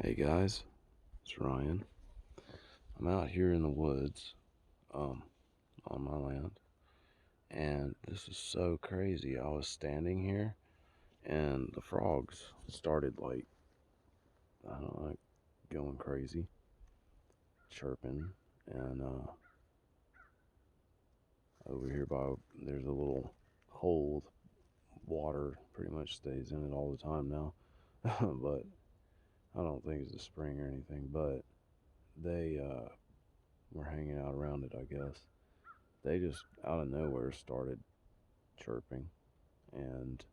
Hey guys, it's Ryan. I'm out here in the woods, on my land, and this is so crazy. I was standing here, and the frogs started I don't know, going crazy, chirping, and over here there's a little hole. Water pretty much stays in it all the time now, but I don't think it's a spring or anything. But they were hanging out around it, I guess. They just out of nowhere started chirping, and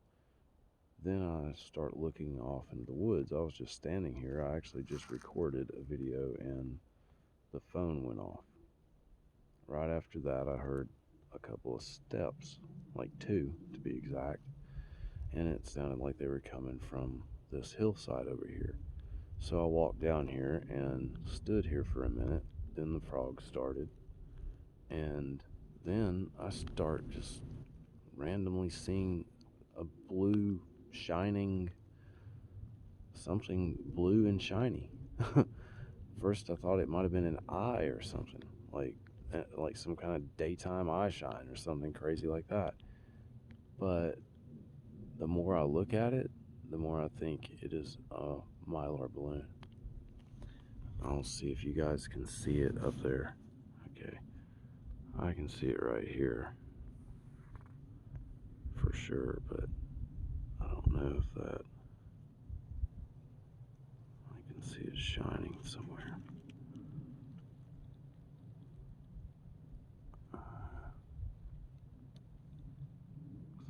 then I start looking off into the woods. I was just standing here. I actually just recorded a video and the phone went off. Right after that, I heard a couple of steps, like two to be exact, and it sounded like they were coming from this hillside over here. So I walked down here and stood here for a minute. Then the frogs started, and then I start just randomly seeing a blue shining, something blue and shiny. First I thought it might have been an eye or something, like some kind of daytime eye shine or something crazy like that. But the more I look at it, the more I think it is a Mylar balloon. I'll see if you guys can see it up there. Okay, I can see it right here for sure, but I don't know if that, I can see it shining somewhere. Looks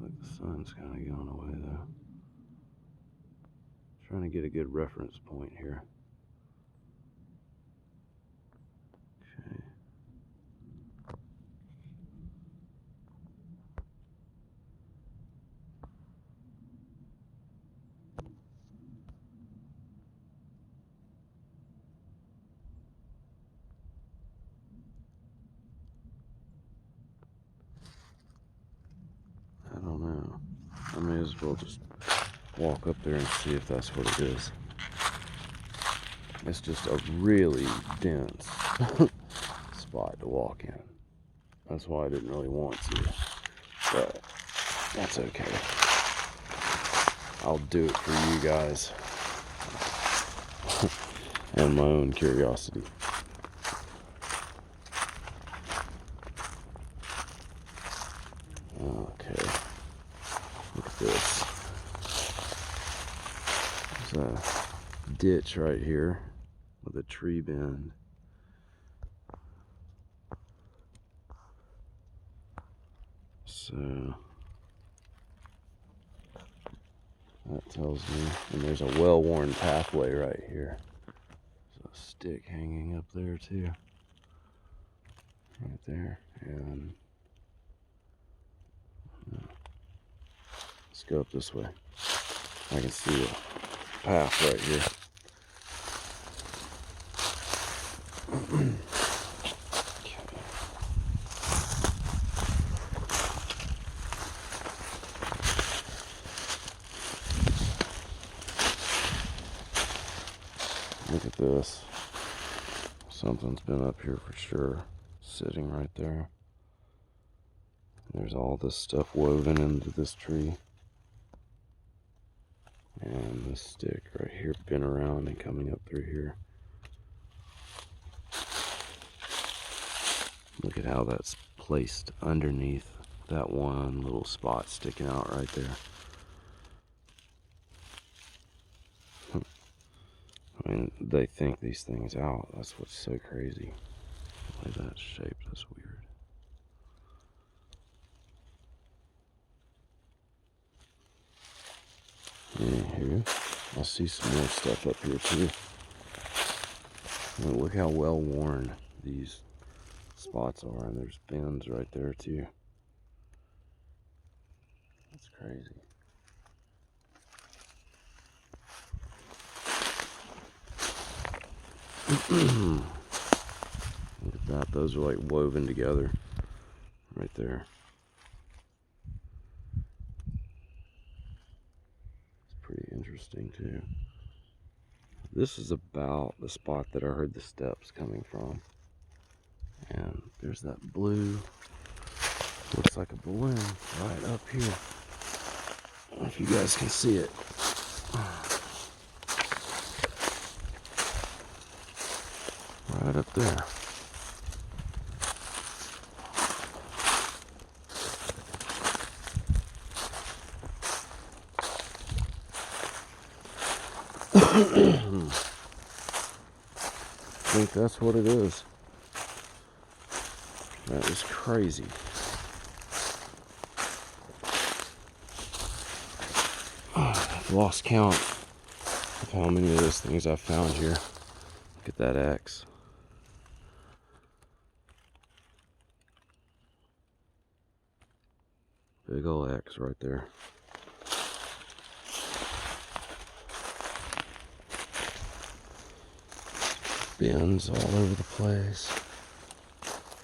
like the sun's kind of going away though. Trying to get a good reference point here. Okay. I don't know. I may as well just walk up there and see if that's what it is. It's just a really dense spot to walk in. That's why I didn't really want to, but that's okay. I'll do it for you guys and my own curiosity. Okay, look at this. There's a ditch right here with a tree bend. So that tells me, and there's a well-worn pathway right here. There's a stick hanging up there too, right there. And let's go up this way. I can see a path right here. Look at this. Something's been up here for sure, sitting right there. There's all this stuff woven into this tree. And this stick right here been around and coming up through here. Look at how that's placed underneath that one little spot sticking out right there. I mean, they think these things out. That's what's so crazy. The way that's shaped, that's weird. Anywho, I see some more stuff up here too. And look how well worn these spots are, and there's bends right there too. That's crazy. Look at that, those are like woven together right there. It's pretty interesting too. this is about the spot that I heard the steps coming from. And there's that blue, looks like a balloon right up here. I don't know if you guys can see it. Right up there. I think that's what it is. That is crazy. I've lost count of how many of those things I've found here. Look at that X. Big ol' X right there. Bends all over the place.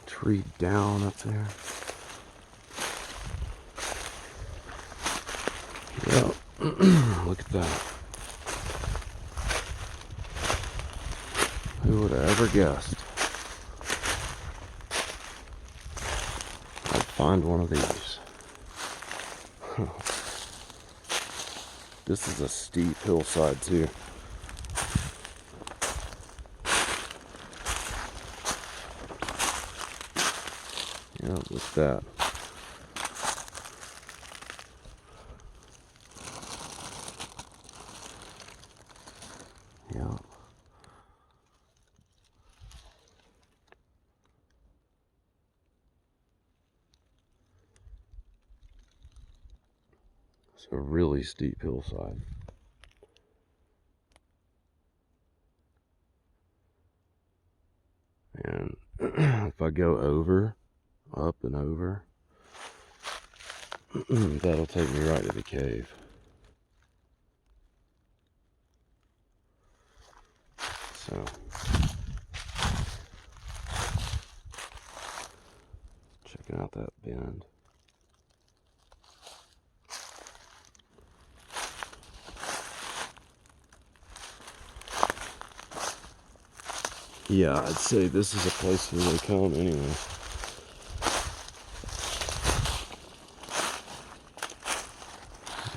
Tree down up there. Yep. Look at that. Who would have ever guessed I'd find one of these? This is a steep hillside too. Yeah, look at that. Yeah. It's a really steep hillside. And if I go over, up and over, that'll take me right to the cave. So, checking out that bend. Yeah, I'd say this is a place where they come anyway.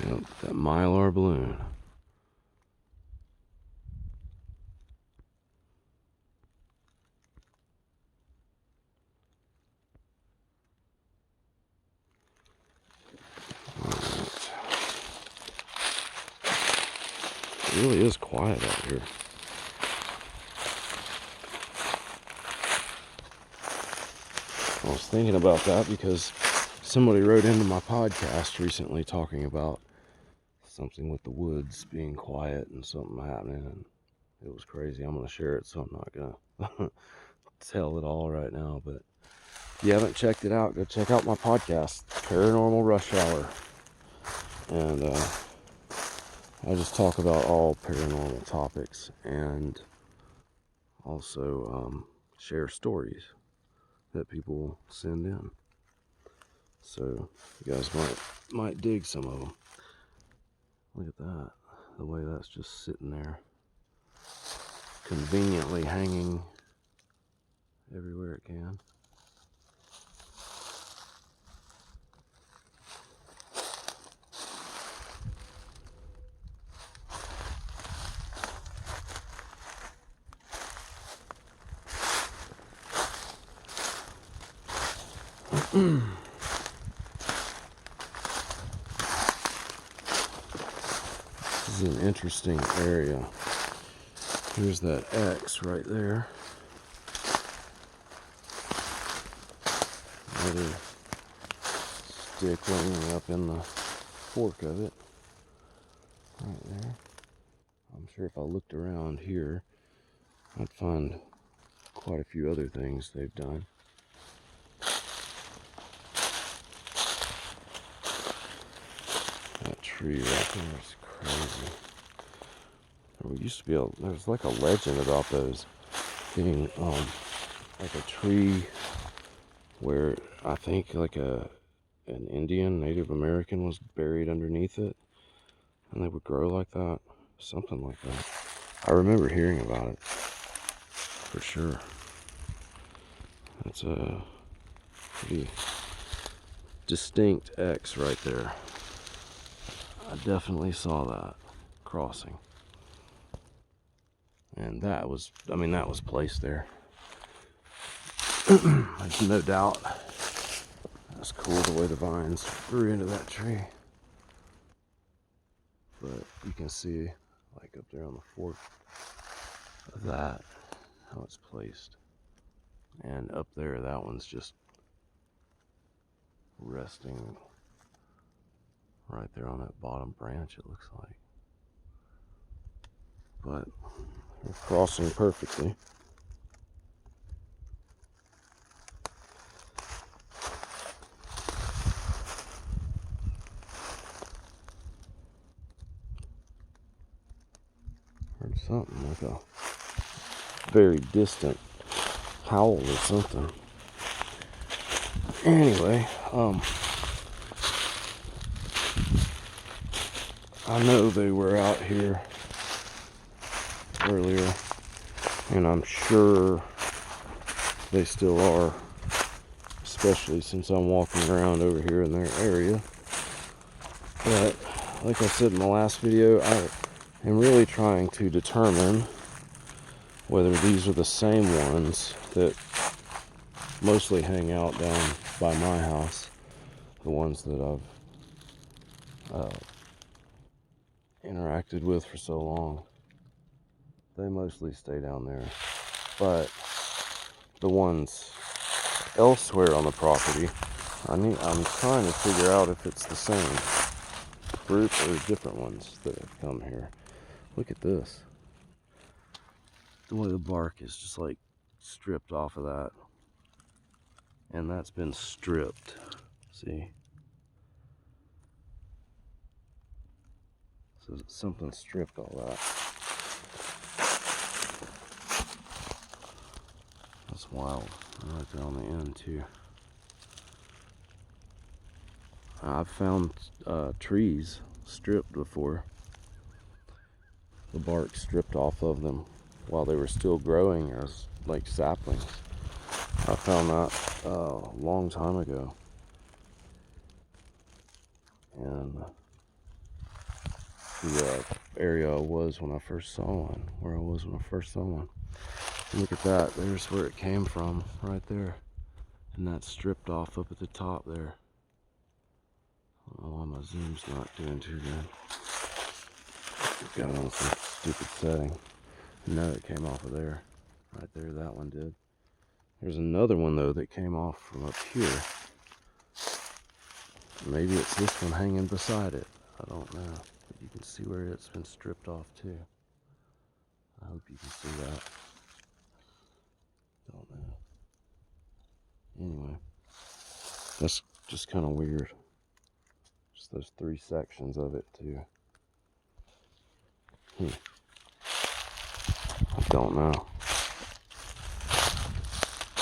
Yep, that Mylar balloon. Right. It really is quiet out here. I was thinking about that because somebody wrote into my podcast recently talking about something with the woods being quiet and something happening, and it was crazy. I'm going to share it, so I'm not going to tell it all right now, but if you haven't checked it out, go check out my podcast, Paranormal Rush Hour. And I just talk about all paranormal topics and also share stories that people send in. So you guys might dig some of them. Look at that, the way that's just sitting there, conveniently hanging everywhere it can. This is an interesting area. Here's that X right there. Another stick laying up in the fork of it. Right there. I'm sure if I looked around here, I'd find quite a few other things they've done. That tree right there is crazy. There used to be there's like a legend about those being like a tree where I think like an Indian, Native American was buried underneath it, and they would grow like that, something like that. I remember hearing about it, for sure. It's a pretty distinct X right there. I definitely saw that crossing. And that was, I mean, that was placed there. There's no doubt. That's cool the way the vines grew into that tree. But you can see, like up there on the fork of that, how it's placed. And up there, that one's just resting right there on that bottom branch, it looks like. But they're crossing perfectly. Heard something like a very distant howl or something. Anyway, I know they were out here earlier, and I'm sure they still are, especially since I'm walking around over here in their area. But like I said in the last video, I am really trying to determine whether these are the same ones that mostly hang out down by my house, the ones that I've interacted with for so long. They mostly stay down there, but the ones elsewhere on the property, I'm trying to figure out if it's the same group or different ones that have come here. Look at this. The way the bark is just like stripped off of that. And that's been stripped. See? So something stripped all that. That's wild. Right there on the end too. I've found trees stripped before. The bark stripped off of them while they were still growing as like saplings. I found that a long time ago. And the area I was when I first saw one, where I was when I first saw one. Look at that, there's where it came from, right there. And that's stripped off up at the top there. I don't know why my zoom's not doing too good. Got it on some stupid setting. No, it came off of there. Right there, that one did. There's another one though that came off from up here. Maybe it's this one hanging beside it. I don't know. But you can see where it's been stripped off too. I hope you can see that. Don't know. Anyway, that's just kind of weird. Just those three sections of it too. I don't know.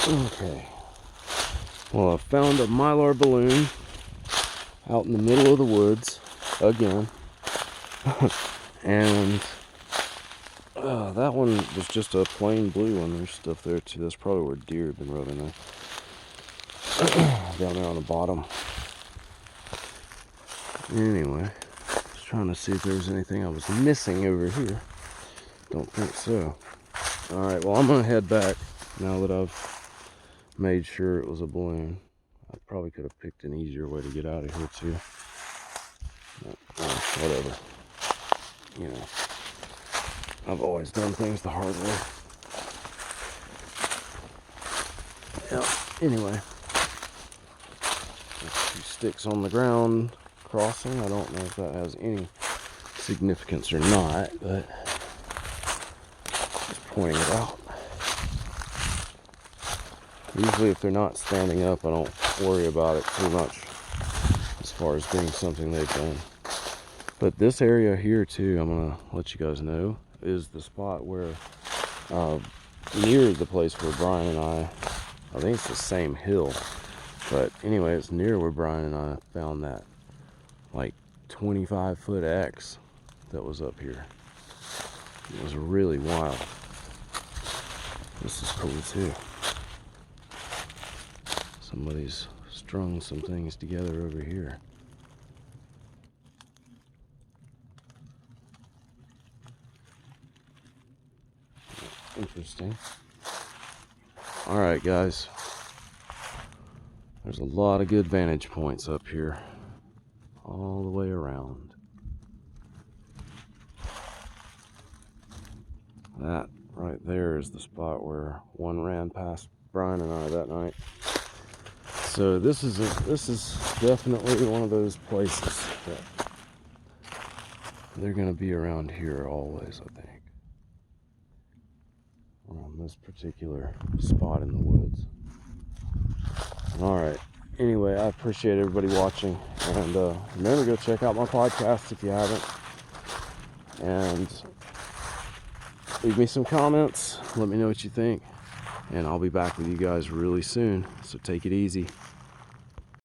Okay. Well, I found a Mylar balloon out in the middle of the woods again. And that one was just a plain blue one. There's stuff there too. That's probably where deer have been running there. Down there on the bottom. Anyway, just trying to see if there was anything I was missing over here. Don't think so. Alright, well I'm going to head back now that I've made sure it was a balloon. I probably could have picked an easier way to get out of here too. But, whatever. You know, I've always done things the hard way. Yeah, anyway. There's 2 sticks on the ground crossing. I don't know if that has any significance or not, but just pointing it out. Usually if they're not standing up, I don't worry about it too much as far as being something they've done. But this area here too, I'm gonna let you guys know, is the spot where near the place where Brian and I think it's the same hill, but anyway, it's near where Brian and I found that like 25-foot X that was up here. It was really wild. This is cool too. Somebody's strung some things together over here. Interesting. Alright guys, there's a lot of good vantage points up here all the way around. That right there is the spot where one ran past Brian and I that night. So this is definitely one of those places that they're going to be around here always, I think. Around this particular spot in the woods. Alright, anyway, I appreciate everybody watching, and remember to go check out my podcast if you haven't, and leave me some comments, let me know what you think, and I'll be back with you guys really soon, so take it easy.